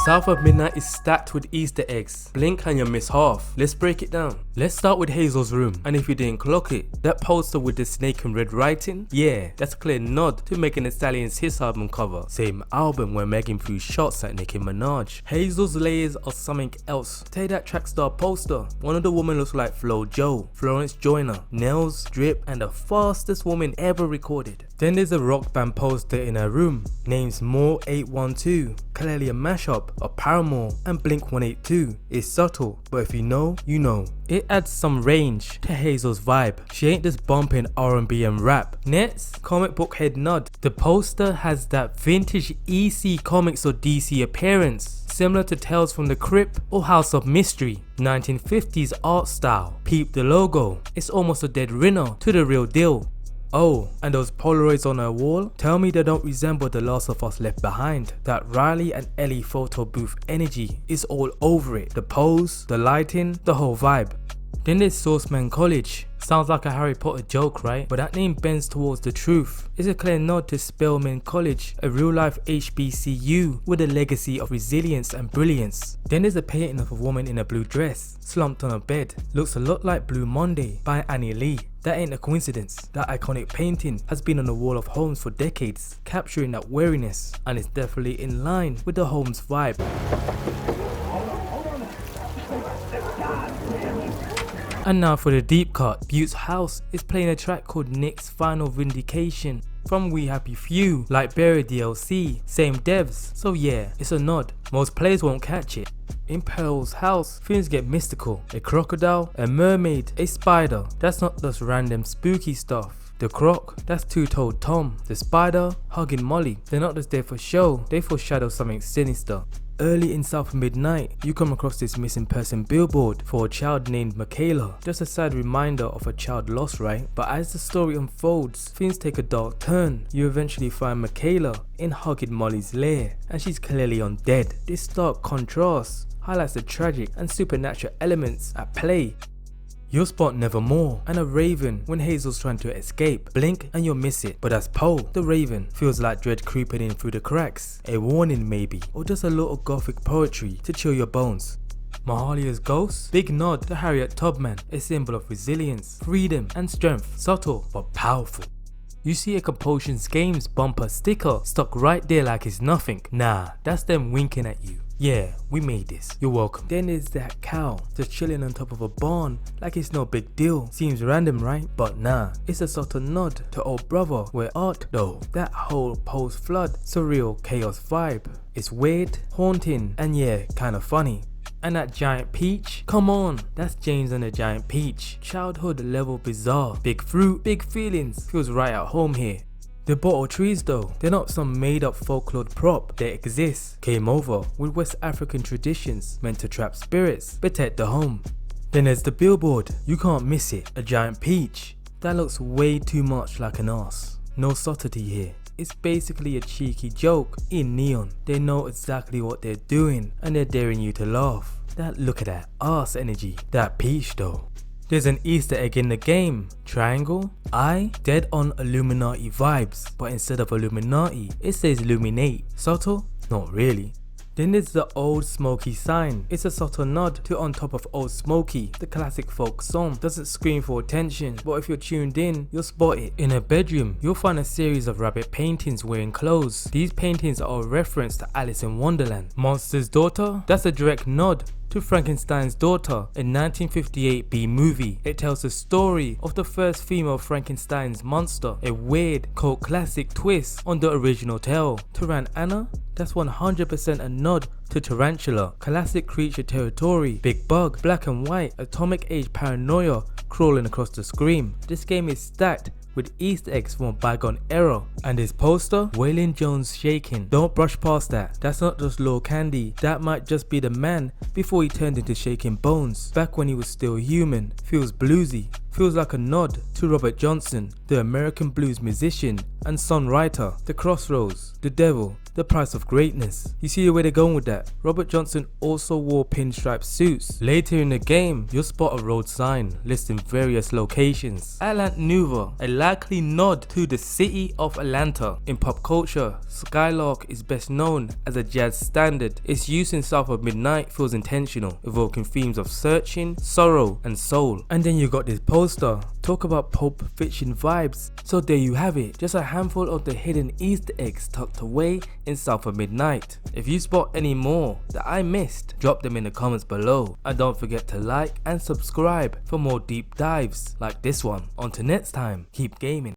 South of Midnight is stacked with Easter eggs. Blink and you miss half. Let's break it down. Let's start with Hazel's room, and if you didn't clock it, that poster with the snake and red writing, yeah, that's a clear nod to Megan The Stallion's His album cover. Same album where Megan threw shots at Nicki Minaj. Hazel's layers are something else. Take that track star poster. One of the women looks like Flo Jo, Florence Joyner, nails, drip, and the fastest woman ever recorded. Then there's a rock band poster in her room, names More 812, clearly a mashup of Paramore and Blink 182. It's subtle, but if you know, you know. It adds some range to Hazel's vibe. She ain't just bumping R&B and rap. Next, comic book head nod. The poster has that vintage EC Comics or DC appearance, similar to Tales from the Crypt or House of Mystery. 1950s art style. Peep the logo. It's almost a dead ringer to the real deal. Oh, and those Polaroids on her wall? Tell me they don't resemble The Last of Us Left Behind. That Riley and Ellie photo booth energy is all over it. The pose, the lighting, the whole vibe. Then there's Sourceman College. Sounds like a Harry Potter joke, right? But that name bends towards the truth. It's a clear nod to Spelman College, a real life HBCU with a legacy of resilience and brilliance. Then there's a painting of a woman in a blue dress, slumped on a bed. Looks a lot like Blue Monday by Annie Lee. That ain't a coincidence. That iconic painting has been on the wall of homes for decades, capturing that weariness, and it's definitely in line with the home's vibe. And now for the deep cut. Butte's house is playing a track called Nick's Final Vindication from We Happy Few, like Berry DLC, same devs, so yeah, it's a nod. Most players won't catch it. In Pearl's house, things get mystical. A crocodile, a mermaid, a spider. That's not just random spooky stuff. The croc, that's two-toed Tom. The spider, hugging Molly. They're not just there for show, they foreshadow something sinister. Early in South Midnight, you come across this missing person billboard for a child named Michaela. Just a sad reminder of a child lost, right? But as the story unfolds, things take a dark turn. You eventually find Michaela in hugging Molly's lair, and she's clearly undead. This stark contrast highlights the tragic and supernatural elements at play. You'll spot Nevermore and a raven when Hazel's trying to escape. Blink and you'll miss it. But as Poe, the raven, feels like dread creeping in through the cracks. A warning maybe, or just a little gothic poetry to chill your bones. Mahalia's ghost? Big nod to Harriet Tubman, a symbol of resilience, freedom and strength. Subtle but powerful. You see a Compulsion Game's bumper sticker stuck right there like it's nothing. Nah, that's them winking at you. Yeah, we made this. You're welcome. Then there's that cow just chilling on top of a barn like it's no big deal. Seems random, right? But nah, it's a subtle nod to Old Brother where art though. That whole post-flood surreal chaos vibe. It's weird, haunting, and yeah, kinda funny. And that giant peach? Come on, that's James and the giant peach. Childhood level bizarre. Big fruit, big feelings. Feels right at home here. The bottle trees though, they're not some made up folklore prop, they exist. Came over with West African traditions meant to trap spirits, protect the home. Then there's the billboard, you can't miss it, a giant peach. That looks way too much like an arse. No subtlety here. It's basically a cheeky joke in neon. They know exactly what they're doing and they're daring you to laugh. That look at that arse energy. That peach though. There's an Easter egg in the game. Triangle, eye, dead on Illuminati vibes, but instead of Illuminati, it says Illuminate. Subtle? Not really. Then there's the Old Smoky sign. It's a subtle nod to On Top of Old Smoky, the classic folk song. Doesn't scream for attention, but if you're tuned in, you'll spot it. In a bedroom, you'll find a series of rabbit paintings wearing clothes. These paintings are a reference to Alice in Wonderland. Monster's Daughter? That's a direct nod to Frankenstein's Daughter, a 1958 B movie. It tells the story of the first female Frankenstein's monster, a weird cult classic twist on the original tale. Taran Anna? That's 100% a nod to Tarantula, classic creature territory, big bug, black and white, atomic age paranoia crawling across the screen. This game is stacked with Easter eggs from a bygone era. And his poster, Waylon Jones shaking. Don't brush past that. That's not just low candy. That might just be the man before he turned into Shaking Bones. Back when he was still human. Feels bluesy. Feels like a nod to Robert Johnson, the American blues musician and songwriter. The Crossroads, the devil, the price of greatness. You see where they're going with that? Robert Johnson also wore pinstripe suits. Later in the game, you'll spot a road sign listing various locations. Atlanta Nouveau, a likely nod to the city of Atlanta. In pop culture, Skylark is best known as a jazz standard. Its use in South of Midnight feels intentional, evoking themes of searching, sorrow, and soul. And then you got this poster. Talk about Pulp Fiction vibes. So there you have it, just a handful of the hidden Easter eggs tucked away in South of Midnight. If you spot any more that I missed, drop them in the comments below. And don't forget to like and subscribe for more deep dives like this one. Until next time, keep gaming.